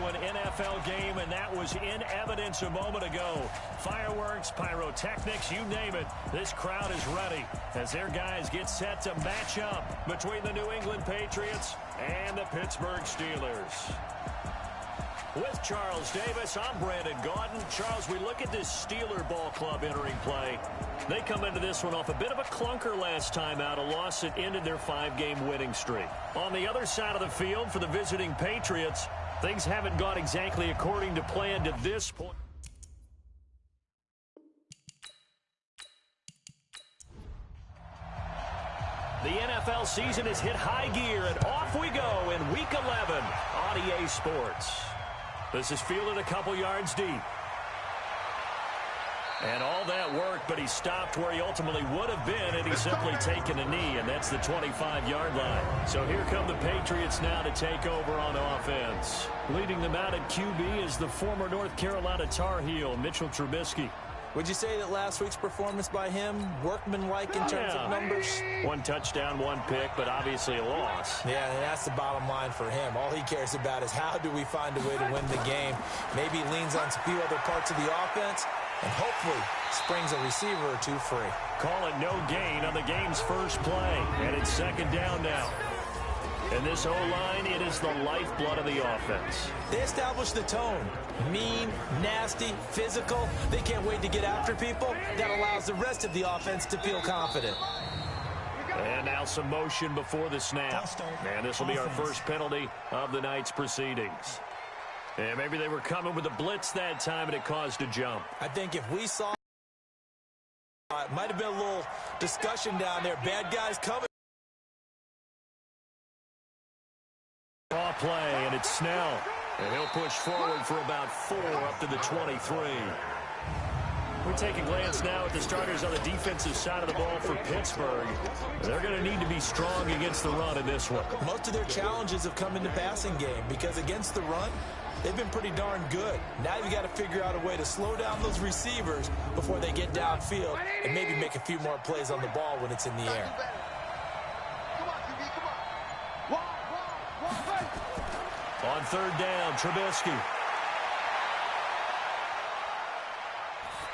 to an NFL game, and that was in evidence a moment ago. Fireworks, pyrotechnics, you name it. This crowd is ready as their guys get set to match up between the New England Patriots and the Pittsburgh Steelers. With Charles Davis, I'm Brandon Gaudin. Charles, we look at this Steeler ball club entering play. They come into this one off a bit of a clunker last time out, a loss that ended their 5-game winning streak. On the other side of the field for the visiting Patriots, things haven't gone exactly according to plan to this point. The NFL season has hit high gear, and off we go in Week 11 on EA Sports. This is fielded a couple yards deep. And all that work, but he stopped where he ultimately would have been had he simply taken a knee, and that's the 25-yard line. So here come the Patriots now to take over on offense. Leading them out at QB is the former North Carolina Tar Heel, Mitchell Trubisky. Would you say that last week's performance by him, workmanlike in terms of numbers? 1 touchdown, 1 pick, but obviously a loss. Yeah, and that's the bottom line for him. All he cares about is how do we find a way to win the game. Maybe he leans on a few other parts of the offense and hopefully springs a receiver or two free. Call it no gain on the game's first play, and it's second down now. And this O-line, it is the lifeblood of the offense. They establish the tone. Mean, nasty, physical. They can't wait to get after people. That allows the rest of the offense to feel confident. And now some motion before the snap. And this will be our first penalty of the night's proceedings. And maybe they were coming with a blitz that time and it caused a jump. I think if we saw it might have been a little discussion down there. Bad guys coming. Draw play, and it's Snell. And he'll push forward for about 4 up to the 23. We take a glance now at the starters on the defensive side of the ball for Pittsburgh. They're going to need to be strong against the run in this one. Most of their challenges have come in the passing game because against the run, they've been pretty darn good. Now you've got to figure out a way to slow down those receivers before they get downfield and maybe make a few more plays on the ball when it's in the air. On third down, Trubisky.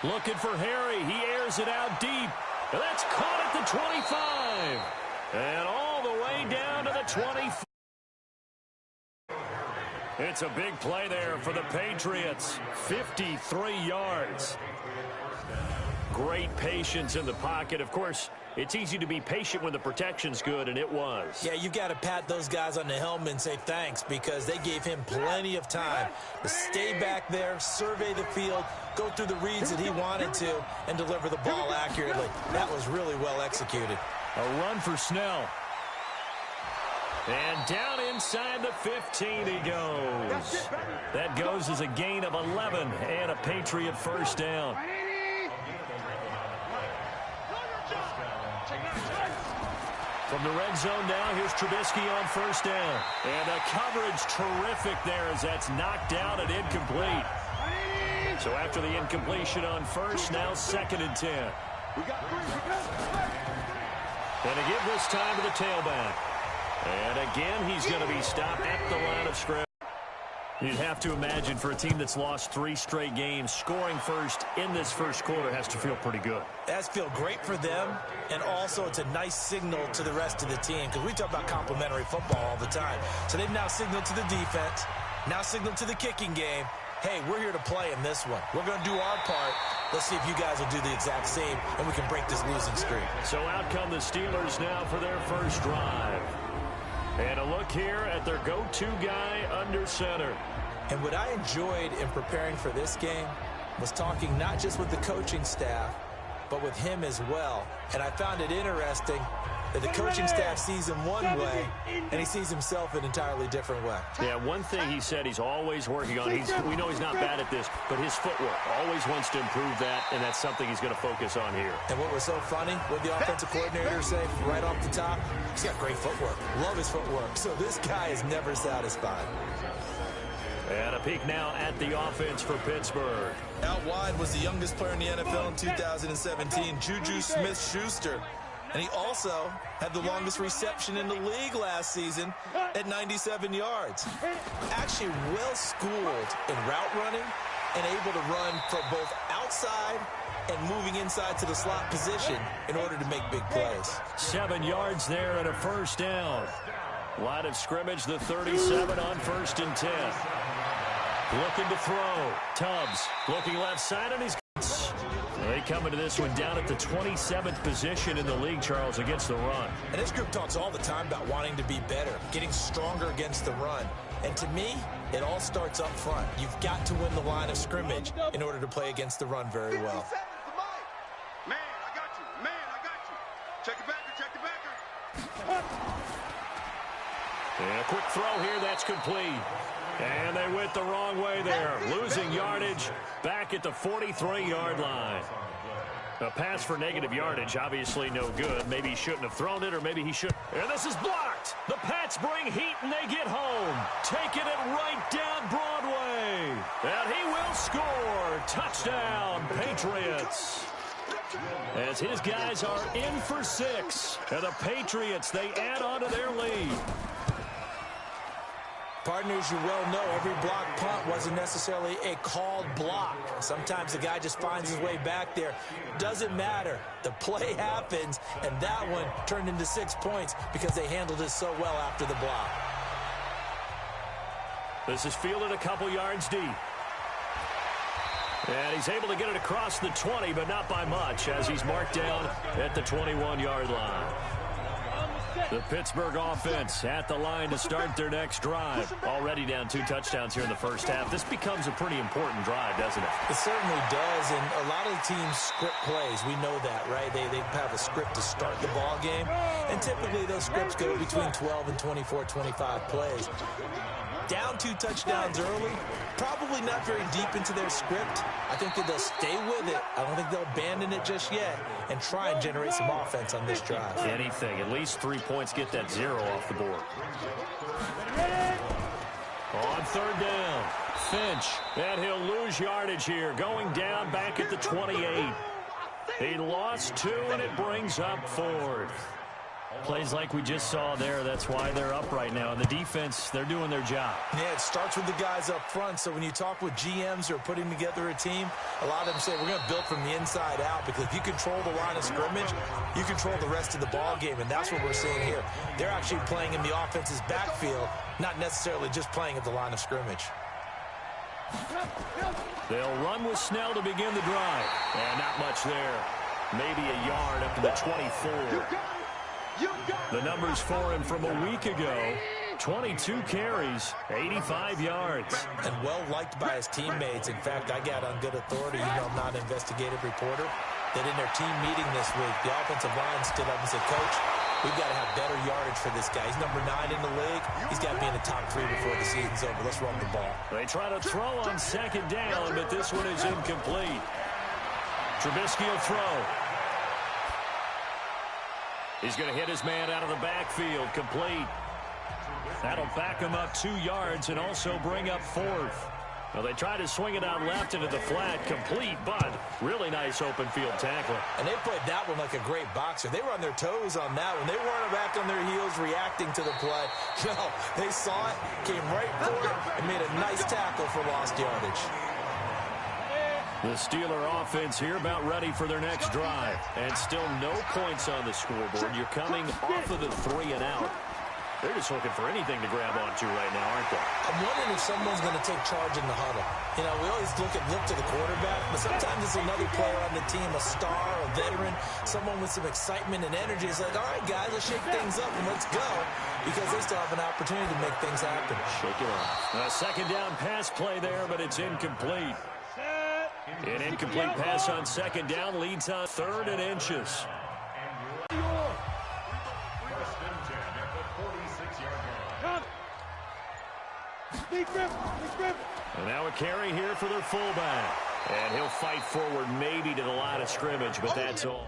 Looking for Harry. He airs it out deep. And that's caught at the 25. And all the way down to the 25. It's a big play there for the Patriots. 53 yards. Great patience in the pocket. Of course, it's easy to be patient when the protection's good, and it was. Yeah, you've got to pat those guys on the helmet and say thanks because they gave him plenty of time to stay back there, survey the field, go through the reads that he wanted to, and deliver the ball accurately. That was really well executed. A run for Snell. And down inside the 15 he goes. That goes as a gain of 11 and a Patriot first down. From the red zone now, here's Trubisky on first down. And the coverage terrific there as that's knocked down and incomplete. So after the incompletion on first, now 2nd and 10. And to give this time to the tailback. And again, he's going to be stopped at the line of scrimmage. You'd have to imagine for a team that's lost 3 straight games, scoring first in this first quarter has to feel pretty good. It has to feel great for them, and also it's a nice signal to the rest of the team because we talk about complimentary football all the time. So they've now signaled to the defense, now signaled to the kicking game, hey, we're here to play in this one. We're going to do our part. Let's see if you guys will do the exact same, and we can break this losing streak. So out come the Steelers now for their first drive. And a look here at their go-to guy under center. And what I enjoyed in preparing for this game was talking not just with the coaching staff, but with him as well. And I found it interesting that the coaching staff sees him one way, and he sees himself an entirely different way. Yeah, one thing he said he's always working on, we know he's not bad at this, but his footwork, always wants to improve that, and that's something he's going to focus on here. And what was so funny, what the offensive coordinator say right off the top, he's got great footwork. Love his footwork. So this guy is never satisfied. And a peek now at the offense for Pittsburgh. Out wide was the youngest player in the NFL in 2017, Juju Smith-Schuster. And he also had the longest reception in the league last season at 97 yards. Actually well-schooled in route running and able to run from both outside and moving inside to the slot position in order to make big plays. 7 yards there and a first down. Line of scrimmage, the 37 on 1st and 10. Looking to throw. Tubbs looking left side, and he's... They come into this one down at the 27th position in the league, Charles, against the run. And this group talks all the time about wanting to be better, getting stronger against the run. And to me, it all starts up front. You've got to win the line of scrimmage in order to play against the run very well. Man, I got you. Man, I got you. Check it backer, check it backer. And a quick throw here, that's complete. And they went the wrong way there, losing yardage back at the 43-yard line. A pass for negative yardage, obviously no good. Maybe he shouldn't have thrown it, or maybe he should. And this is blocked. The Pats bring heat, and they get home. Taking it right down Broadway. And he will score. Touchdown, Patriots. As his guys are in for 6. And the Patriots, they add on to their lead. Partners, you well know every block punt wasn't necessarily a called block. Sometimes the guy just finds his way back there. Doesn't matter. The play happens, and that one turned into 6 points because they handled it so well after the block. This is fielded a couple yards deep. And he's able to get it across the 20, but not by much, as he's marked down at the 21-yard line. The Pittsburgh offense at the line to start their next drive. Already down 2 touchdowns here in the first half. This becomes a pretty important drive, doesn't it? It certainly does, and a lot of the teams script plays. We know that, right? They have a script to start the ball game, and typically those scripts go between 12 and 24, 25 plays. Down 2 touchdowns early, probably not very deep into their script. I think that they'll stay with it. I don't think they'll abandon it just yet and try and generate some offense on this drive. Anything, at least 3 points, get that 0 off the board. On 3rd down, Finch, and he'll lose yardage here, going down back at the 28. He lost 2, and it brings up 4th. Plays like we just saw there. That's why they're up right now. And the defense, they're doing their job. Yeah, it starts with the guys up front. So when you talk with GMs who are putting together a team, a lot of them say, we're going to build from the inside out, because if you control the line of scrimmage, you control the rest of the ball game. And that's what we're seeing here. They're actually playing in the offense's backfield, not necessarily just playing at the line of scrimmage. They'll run with Snell to begin the drive. And not much there. Maybe a yard up to the 24. The numbers for him from a week ago, 22 carries, 85 yards. And well-liked by his teammates. In fact, I got on good authority, I'm not an investigative reporter, that in their team meeting this week, the offensive line stood up and said, Coach, we've got to have better yardage for this guy. He's number 9 in the league. He's got to be in the top 3 before the season's over. Let's run the ball. They try to throw on 2nd down, but this one is incomplete. Trubisky will throw. He's going to hit his man out of the backfield. Complete. That'll back him up 2 yards and also bring up 4th. Well, they try to swing it out left into the flat. Complete, but really nice open field tackle. And they played that one like a great boxer. They were on their toes on that one. They weren't back on their heels reacting to the play. No, they saw it, came right for it, and made a nice tackle for lost yardage. The Steeler offense here about ready for their next drive. And still no points on the scoreboard. You're coming off of the 3 and out. They're just looking for anything to grab onto right now, aren't they? I'm wondering if someone's going to take charge in the huddle. We always look to the quarterback, but sometimes it's another player on the team, a star, a veteran, someone with some excitement and energy. It's like, all right, guys, let's shake things up and let's go, because they still have an opportunity to make things happen. Shake it off. A 2nd down pass play there, but it's incomplete. An incomplete pass on 2nd down leads on 3rd and inches. And now a carry here for their fullback. And he'll fight forward maybe to the line of scrimmage, but that's all.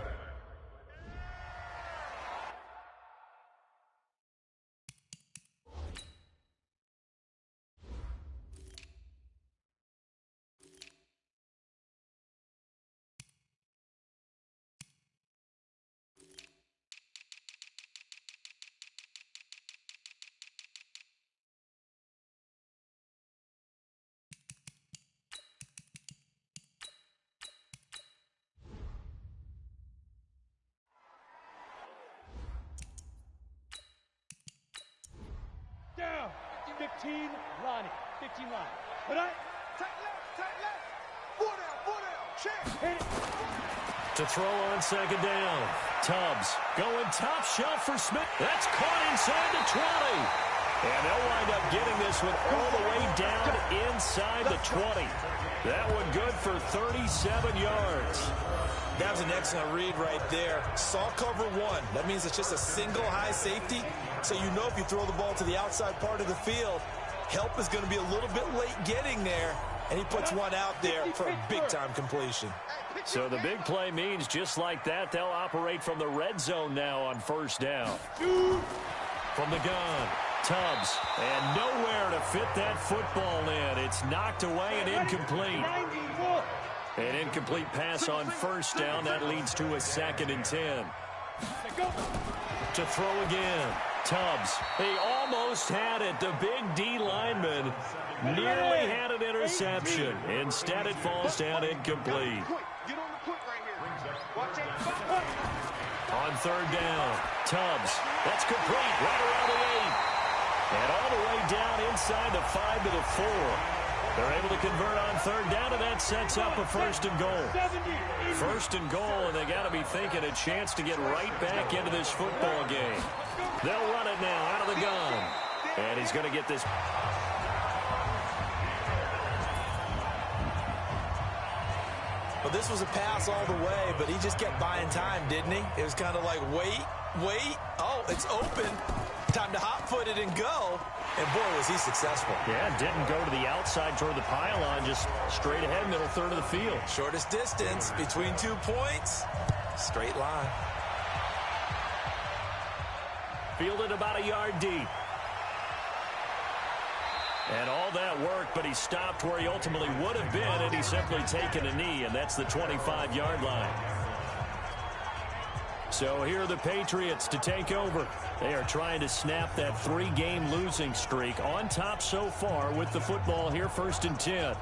15 Lonnie. 15 Lonnie. But I... Tight left. 4 down, check. To throw on second down. Tubbs going top shelf for Smith. That's caught inside the 20. And they'll wind up getting this one all the way down inside the 20. That one good for 37 yards. That was an excellent read right there. Saw cover one. That means it's just a single high safety. So you know if you throw the ball to the outside part of the field, help is going to be a little bit late getting there. And he puts one out there for a big-time completion. So the big play means just like that, they'll operate from the red zone now on first down. From the gun, Tubbs, and nowhere to fit that football in. It's knocked away and incomplete. An incomplete pass on first down. That leads to a 2nd and 10. To throw again. Tubbs. He almost had it. The big D lineman nearly had an interception. Instead, it falls down incomplete. Get on the quick right here. Watch it. On third down, Tubbs. That's complete right around the 8. And all the way down inside the 5 to the 4. They're able to convert on third down, and that sets up a 1st and goal. 1st and goal, and they got to be thinking a chance to get right back into this football game. They'll run it now out of the gun. And he's going to get this. Well, this was a pass all the way, but he just kept buying time, didn't he? It was kind of like, wait. Oh, it's open. Time to hot-foot it and go. And, boy, was he successful. Yeah, didn't go to the outside toward the pylon, just straight ahead, middle third of the field. Shortest distance between 2 points. Straight line. Fielded about a yard deep. And all that work, but he stopped where he ultimately would have been, and he's simply taken a knee, and that's the 25-yard line. So here are the Patriots to take over. They are trying to snap that 3-game losing streak. On top so far with the football here, 1st and 10.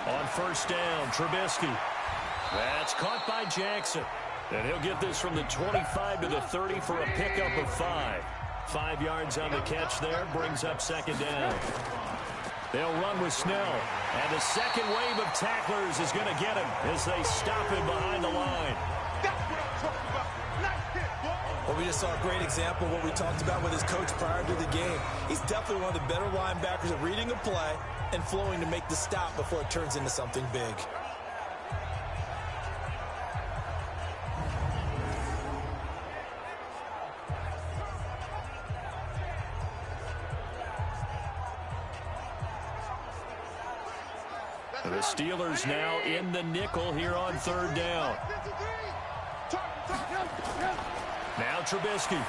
On first down, Trubisky. That's caught by Jackson. And he'll get this from the 25 to the 30 for a pickup of 5. 5 yards on the catch there, brings up 2nd down. They'll run with Snell. And the second wave of tacklers is going to get him as they stop him behind the line. That's what I'm talking about. Nice hit, boy. Well, we just saw a great example of what we talked about with his coach prior to the game. He's definitely one of the better linebackers at reading a play and flowing to make the stop before it turns into something big. The Steelers now in the nickel here on third down. Now Trubisky.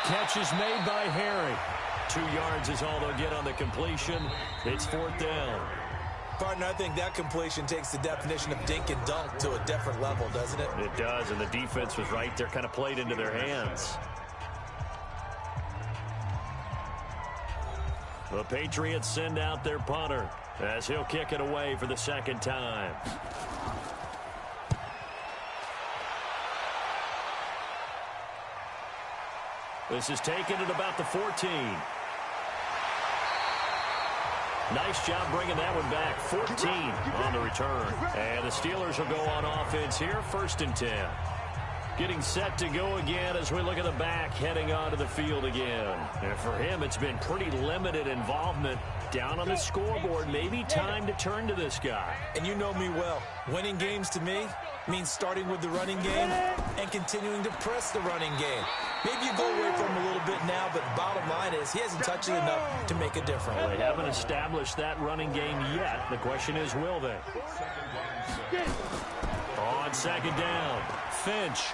Catch is made by Harry. 2 yards is all they'll get on the completion. It's 4th down. Partner, I think that completion takes the definition of dink and dunk to a different level, doesn't it? It does, and the defense was right there, kind of played into their hands. The Patriots send out their punter as he'll kick it away for the 2nd time. This is taken at about the 14. Nice job bringing that one back. 14 on the return. And the Steelers will go on offense here, 1st and 10. Getting set to go again as we look at the back heading onto the field again. And for him, it's been pretty limited involvement down on the scoreboard. Maybe time to turn to this guy. And you know me well. Winning games to me means starting with the running game and continuing to press the running game. Maybe you go away from him a little bit now, but bottom line is he hasn't touched it enough to make a difference. Well, they haven't established that running game yet. The question is, will they? On 2nd down, Finch.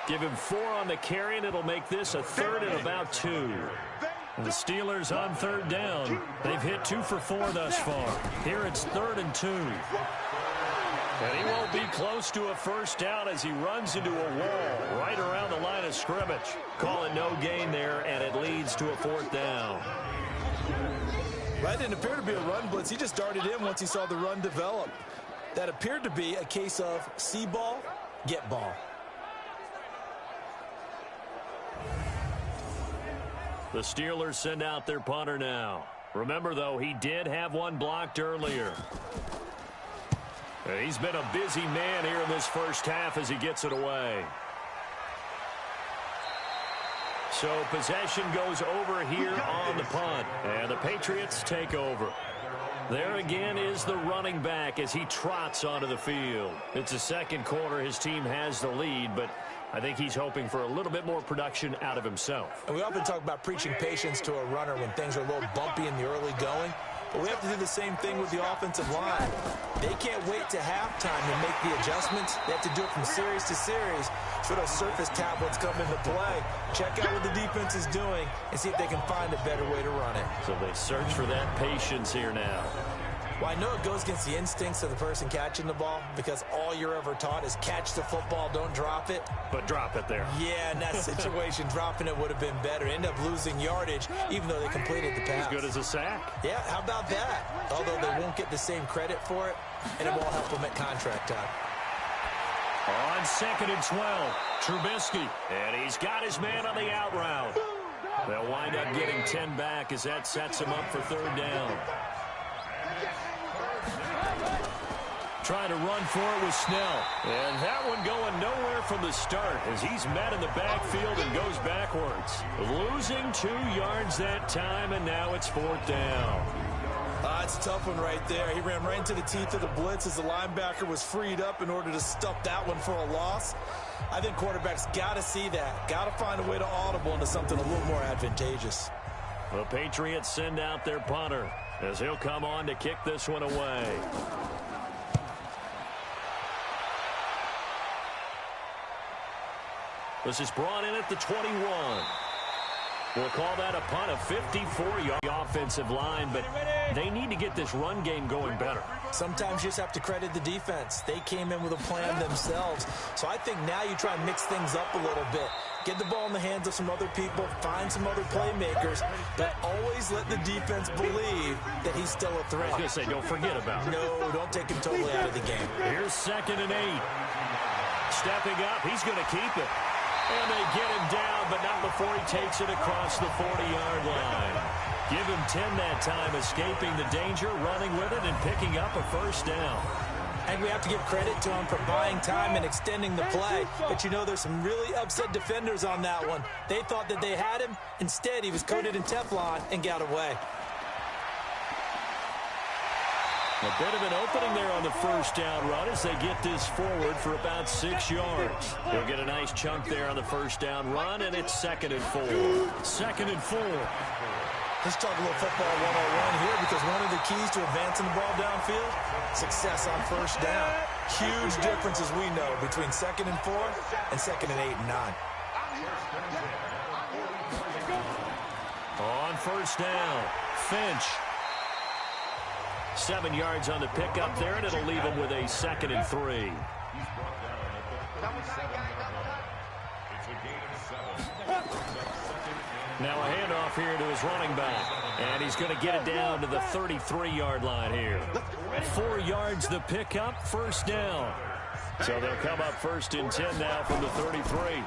Give him 4 on the carry, and it'll make this a 3rd and about 2. And the Steelers on 3rd down. They've hit 2 for 4 thus far. Here it's 3rd and 2. And he won't be close to a 1st down as he runs into a wall right around the line of scrimmage. Call it no gain there, and it leads to a 4th down. Well, that didn't appear to be a run blitz. He just darted in once he saw the run develop. That appeared to be a case of see ball, get ball. The Steelers send out their punter now. Remember, though, he did have one blocked earlier. He's been a busy man here in this first half as he gets it away. So possession goes over here on the punt, and the Patriots take over. There again is the running back as he trots onto the field. It's the second quarter. His team has the lead, but I think he's hoping for a little bit more production out of himself. And we often talk about preaching patience to a runner when things are a little bumpy in the early going. But we have to do the same thing with the offensive line. They can't wait to halftime to make the adjustments. They have to do it from series to series. So those surface tablets come into play. Check out what the defense is doing and see if they can find a better way to run it. So they search for that patience here now. Well, I know it goes against the instincts of the person catching the ball because all you're ever taught is catch the football, don't drop it. But drop it there. Yeah, in that situation, dropping it would have been better. End up losing yardage, even though they completed the pass. As good as a sack. Yeah, how about that? Although they won't get the same credit for it, and it won't help them at contract time. On 2nd and 12, Trubisky. And he's got his man on the out route. They'll wind up getting 10 back as that sets him up for 3rd down. Trying to run for it with Snell. And that one going nowhere from the start as he's met in the backfield and goes backwards. Losing 2 yards that time, and now it's 4th down. It's a tough one right there. He ran right into the teeth of the blitz as the linebacker was freed up in order to stuff that one for a loss. I think quarterbacks got to see that. Got to find a way to audible into something a little more advantageous. The Patriots send out their punter as he'll come on to kick this one away. This is brought in at the 21. We'll call that a punt, a 54-yard offensive line, but they need to get this run game going better. Sometimes you just have to credit the defense. They came in with a plan themselves. So I think now you try and mix things up a little bit. Get the ball in the hands of some other people, find some other playmakers, but always let the defense believe that he's still a threat. I was going to say, don't forget about it. No, don't take him totally out of the game. Here's 2nd and 8. Stepping up, he's going to keep it. And they get him down, but not before he takes it across the 40-yard line. Give him 10 that time, escaping the danger, running with it, and picking up a 1st down. And we have to give credit to him for buying time and extending the play. But you know, there's some really upset defenders on that one. They thought that they had him. Instead, he was coated in Teflon and got away. A bit of an opening there on the 1st down run as they get this forward for about 6 yards. They'll get a nice chunk there on the 1st down run, and it's 2nd and 4. 2nd and 4. Let's talk a little football 101 here because one of the keys to advancing the ball downfield, success on 1st down. Huge difference, as we know, between 2nd and 4 and 2nd and 8 and 9. On 1st down, Finch. 7 yards on the pickup there, and it'll leave him with a 2nd and 3. Now a handoff here to his running back, and he's going to get it down to the 33-yard line here. 4 yards the pickup, 1st down. So they'll come up 1st and 10 now from the 33.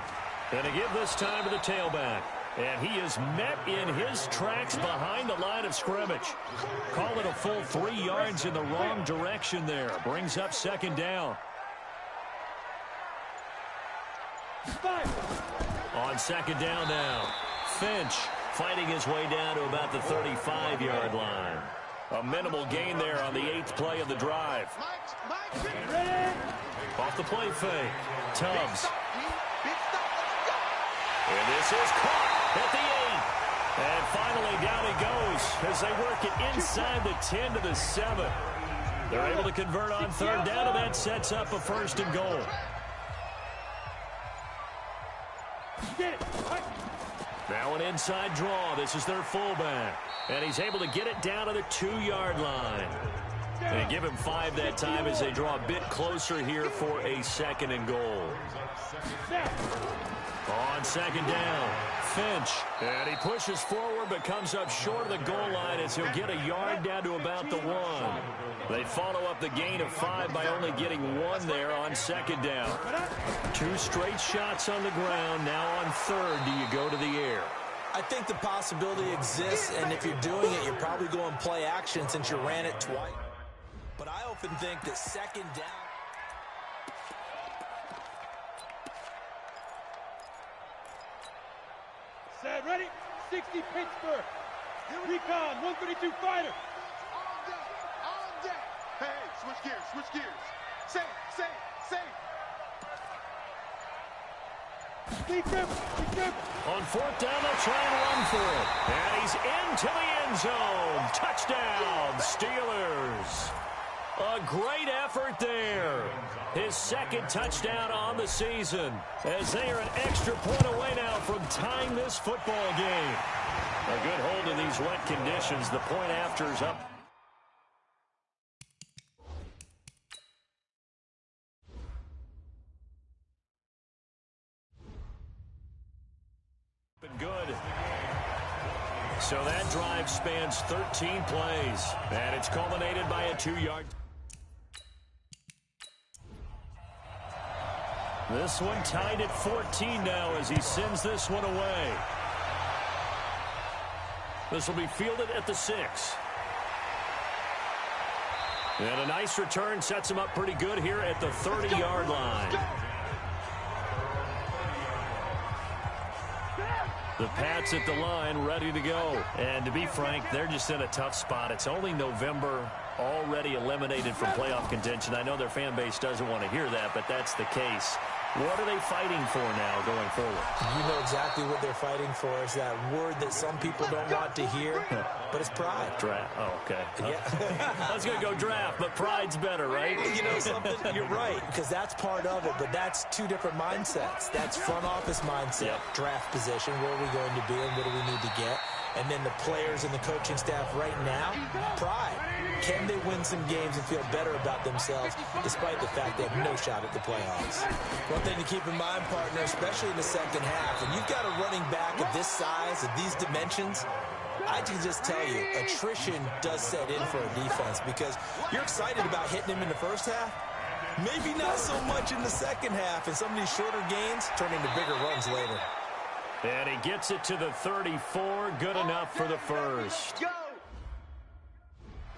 And to give this time to the tailback. And he is met in his tracks behind the line of scrimmage. Call it a full 3 yards in the wrong direction there. Brings up 2nd down. On 2nd down now, Finch fighting his way down to about the 35-yard line. A minimal gain there on the 8th play of the drive. Off the play fake. Tubbs. And this is caught at the 8. And finally down he goes as they work it inside the 10 to the 7. They're able to convert on 3rd down, and that sets up a 1st and goal. Now an inside draw. This is their fullback. And he's able to get it down to the 2-yard line. And give him 5 that time as they draw a bit closer here for a 2nd and goal. On 2nd down, Finch. And he pushes forward but comes up short of the goal line as he'll get a yard down to about the 1. They follow up the gain of 5 by only getting 1 there on 2nd down. 2 straight shots on the ground. Now on 3rd, do you go to the air? I think the possibility exists, and if you're doing it, you're probably going play action since you ran it twice. But I often think that 2nd down. Set, ready? 60 Pittsburgh. Recon, 132 fighter. On deck. Hey, switch gears. Safe. Be careful. On 4th down, they'll try and run for it. And he's into the end zone. Touchdown, Steelers. A great effort there. His 2nd touchdown on the season as they are an extra point away now from tying this football game. A good hold in these wet conditions. The point after is up. Good. So that drive spans 13 plays, and it's culminated by a 2-yard. This one tied at 14 now as he sends this one away. This will be fielded at the 6. And a nice return sets him up pretty good here at the 30-yard line. The Pats at the line, ready to go. And to be frank, they're just in a tough spot. It's only November, already eliminated from playoff contention. I know their fan base doesn't want to hear that, but that's the case. What are they fighting for now going forward? You know exactly what they're fighting for. Is that word that some people don't want to hear, but it's pride. Draft. Oh, okay. Yeah. I was going to go draft, but pride's better, right? You know something? You're right, because that's part of it, but that's 2 different mindsets. That's front office mindset, draft position, where are we going to be and what do we need to get? And then the players and the coaching staff right now, pride. Can they win some games and feel better about themselves despite the fact they have no shot at the playoffs? One thing to keep in mind, partner, especially in the 2nd half, when you've got a running back of this size, of these dimensions, I can just tell you, attrition does set in for a defense because you're excited about hitting him in the 1st half. Maybe not so much in the 2nd half, and some of these shorter gains turn into bigger runs later. And he gets it to the 34. Good enough for the 1st.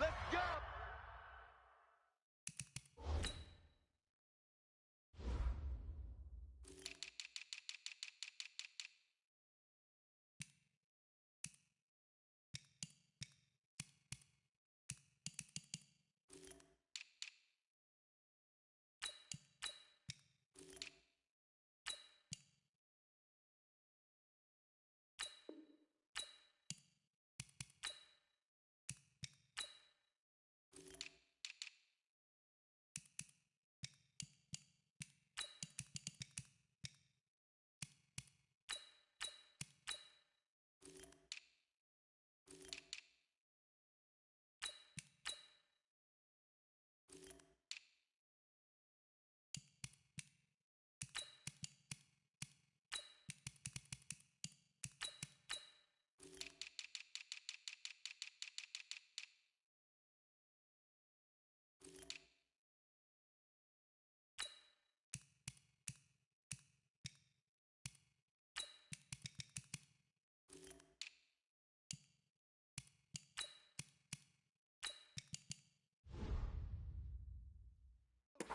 Let's go.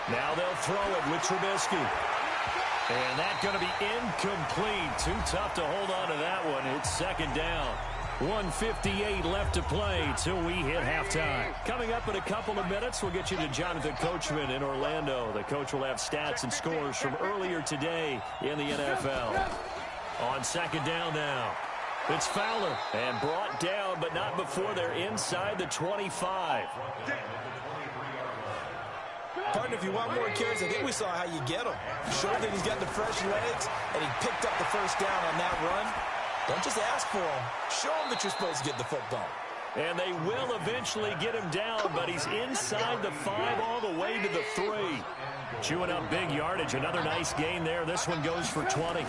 Now they'll throw it with Trubisky. And that's going to be incomplete. Too tough to hold on to that one. It's 2nd down. 1:58 left to play till we hit halftime. Coming up in a couple of minutes, we'll get you to Jonathan Coachman in Orlando. The coach will have stats and scores from earlier today in the NFL. On 2nd down now. It's Fowler and brought down, but not before they're inside the 25. Partner, if you want more carries, I think we saw how you get them. Showed that he's got the fresh legs, and he picked up the first down on that run. Don't just ask for him. Show him that you're supposed to get the football. And they will eventually get him down, but he's inside the 5 all the way to the 3. Chewing up big yardage. Another nice gain there. This one goes for 20.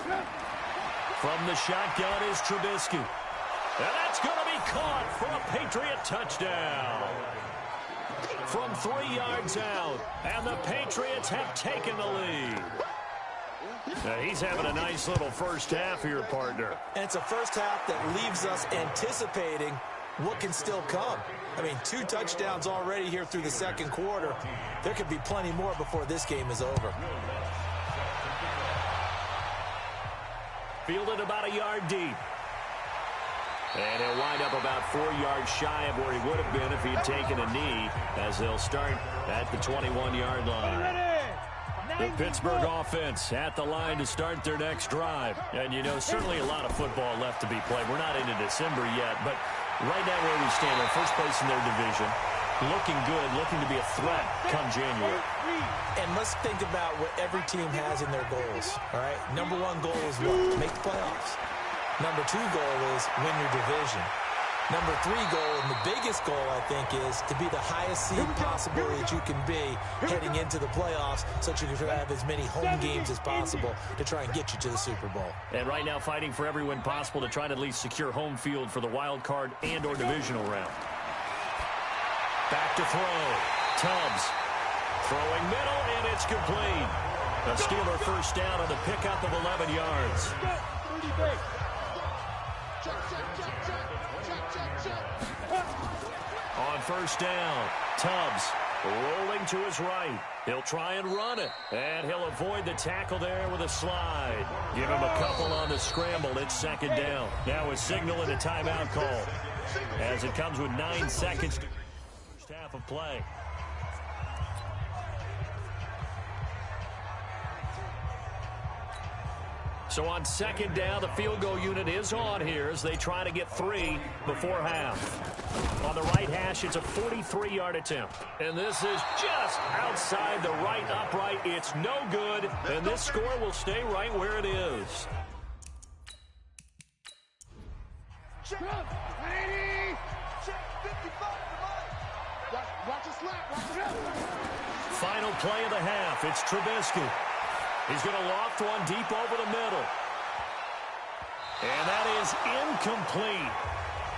From the shotgun is Trubisky. And that's going to be caught for a Patriot touchdown. From 3 yards out, and the Patriots have taken the lead. He's having a nice little first half here, partner. And it's a first half that leaves us anticipating what can still come. I mean, 2 touchdowns already here through the second quarter. There could be plenty more before this game is over. Fielded about a yard deep. And he'll wind up about 4 yards shy of where he would have been if he had taken a knee, as they'll start at the 21-yard line. The Pittsburgh offense at the line to start their next drive. And, you know, certainly a lot of football left to be played. We're not into December yet, but right now where we stand, they're first place in their division, looking good, looking to be a threat come January. And let's think about what every team has in their goals, all right? Number 1 goal is what? To make the playoffs. Number 2 goal is win your division. Number 3 goal, and the biggest goal, I think, is to be the highest seed possible that you can be heading into the playoffs so that you can have as many home games as possible to try and get you to the Super Bowl. And right now fighting for every win possible to try to at least secure home field for the wild card and or divisional round. Back to throw. Tubbs throwing middle, and it's complete. A Steeler first down on the pickup of 11 yards. On first down, Tubbs rolling to his right. He'll try and run it, and he'll avoid the tackle there with a slide. Give him a couple on the scramble. It's second down. Now a signal and a timeout call, as it comes with 9 seconds. First half of play. So on second down, the field goal unit is on here as they try to get 3 before half. On the right hash, it's a 43-yard attempt. And this is just outside the right upright. It's no good, and this score will stay right where it is. Check 180. Check 55. Watch it slap. Watch it. Final play of the half. It's Trubisky. He's going to loft one deep over the middle. And that is incomplete.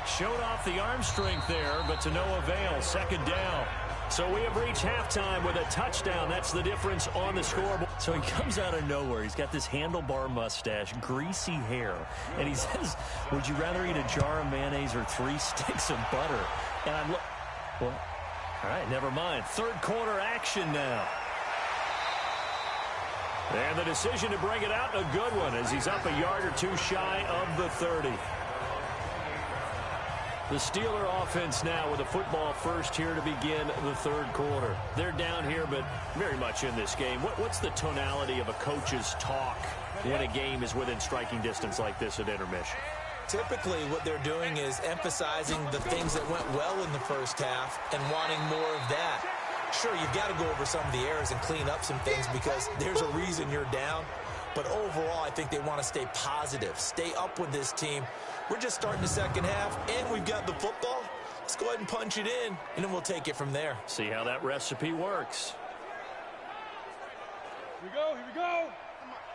Showed off the arm strength there, but to no avail. Second down. So we have reached halftime with a touchdown. That's the difference on the scoreboard. So he comes out of nowhere. He's got this handlebar mustache, greasy hair. And he says, would you rather eat a jar of mayonnaise or 3 sticks of butter? And I'm well, all right, never mind. Third quarter action now. And the decision to bring it out, a good one, as he's up a yard or 2 shy of the 30. The Steeler offense now with a football first here to begin the third quarter. They're down here, but very much in this game. What's the tonality of a coach's talk when a game is within striking distance like this at intermission? Typically, what they're doing is emphasizing the things that went well in the first half and wanting more of that. Sure, you've got to go over some of the errors and clean up some things because there's a reason you're down. But overall, I think they want to stay positive, stay up with this team. We're just starting the second half, and we've got the football. Let's go ahead and punch it in, and then we'll take it from there. See how that recipe works. Here we go.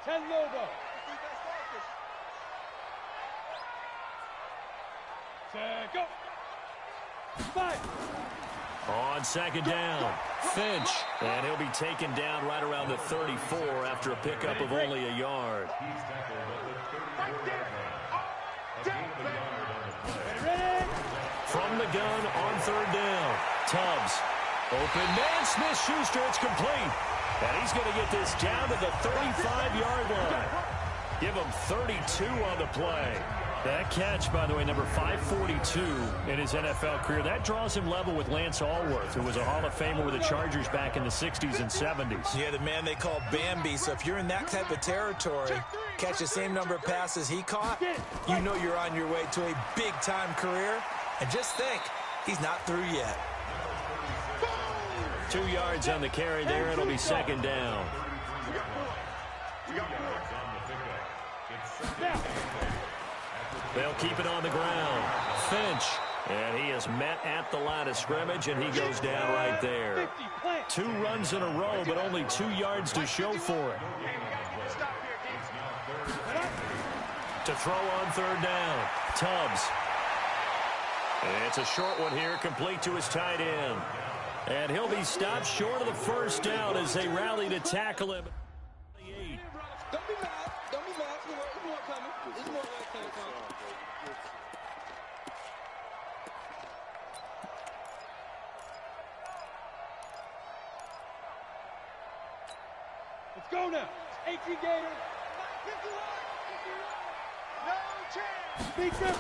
10 Lobo. 10, go. 5. On second down, Finch, and he'll be taken down right around the 34 after a pickup of only a yard. From the gun on third down, Tubbs. Open man, Smith-Schuster, it's complete. And he's going to get this down to the 35-yard line. Give him 32 on the play. That catch, by the way, number 542 in his NFL career. That draws him level with Lance Allworth, who was a Hall of Famer with the Chargers back in the 60s and 70s. Yeah, the man they call Bambi. So if you're in that type of territory, catch the same number of passes he caught, you know you're on your way to a big-time career. And just think, he's not through yet. 2 yards on the carry there. It'll be second down. They'll keep it on the ground. Finch. And he is met at the line of scrimmage, and he goes down right there. 2 runs in a row, but only 2 yards to show for it. To throw on third down. Tubbs. And it's a short one here, complete to his tight end. And he'll be stopped short of the first down as they rally to tackle him. Don't be mad. Don't be mad. There's more coming. There's more coming. Let's go now. 18 Gator. No chance. Big grip.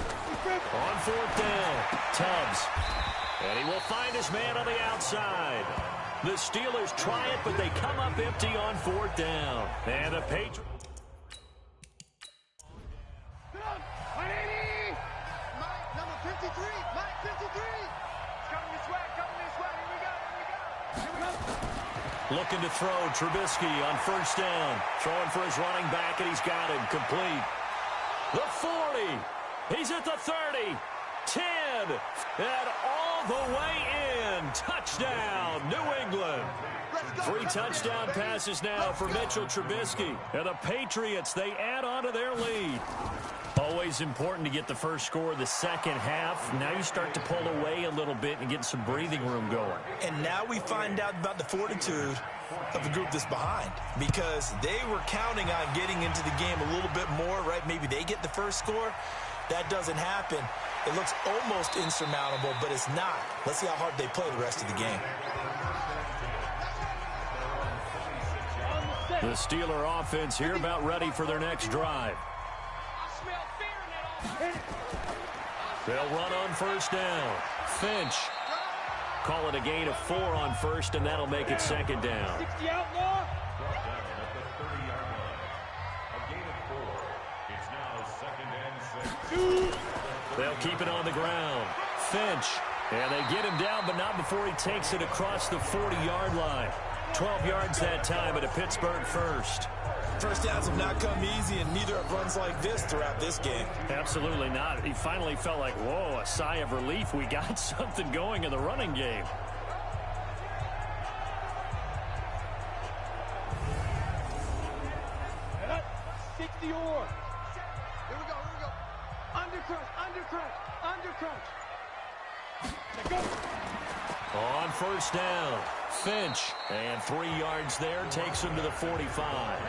On fourth down, Tubbs. And he will find his man on the outside. The Steelers try it, but they come up empty on fourth down. And the Patriots. 180. Mike, number 53. Mike, 53. It's coming this way. Here we go. Looking to throw, Trubisky on first down. Throwing for his running back, and he's got him complete. The 40. He's at the 30. 10. And all the way in. Touchdown, New England. 3 touchdown passes now for Mitchell Trubisky. And the Patriots, they add on to their lead. Always important to get the first score of the second half. Now you start to pull away a little bit and get some breathing room going. And now we find out about the fortitude of the group that's behind, because they were counting on getting into the game a little bit more, right? Maybe they get the first score. That doesn't happen. It looks almost insurmountable, but it's not. Let's see how hard they play the rest of the game. The Steeler offense here about ready for their next drive. They'll run on first down. Finch. Call it a gain of 4 on first, and that'll make it second down. 60 outlaw. They'll keep it on the ground. Finch. And they get him down, but not before he takes it across the 40-yard line. 12 yards that time at a Pittsburgh first. First downs have not come easy, and neither have runs like this throughout this game. Absolutely not. He finally felt like, whoa, a sigh of relief. We got something going in the running game. And up. 60 or. Here we go. Undercrunch. Let go. On first down, Finch. And 3 yards there takes him to the 45.